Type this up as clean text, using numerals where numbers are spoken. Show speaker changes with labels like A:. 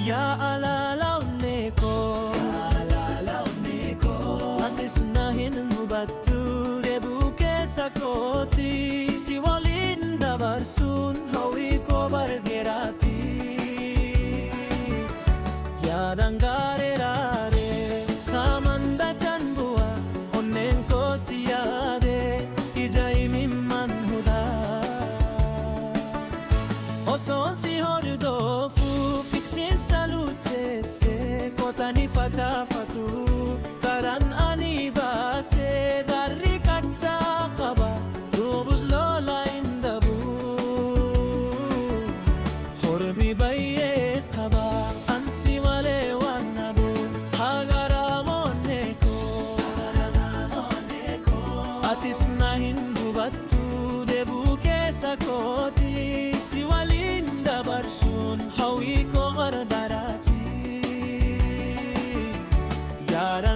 A: Yaalalaw neko Atis na hinubattu deebu keessa kooti si waliin dabarsuun hawwii koo bargeeraati yaadaan gaariidhaare kaamanda chanbu'a onneen koo si yaade ija imimmaan hudaa osoon si hordoofu fiksiinsa lucheesse kootanii fataafatu karaan ani baasee garri kattaa qaba duubus lola hin dhabu hormi baay'ee qaba ansi malee waan dhabu hagaramoonni koo atis na hin hubattu deebuu keessa kooti si waliin dabarsuun hawwii koo bara daraati yaada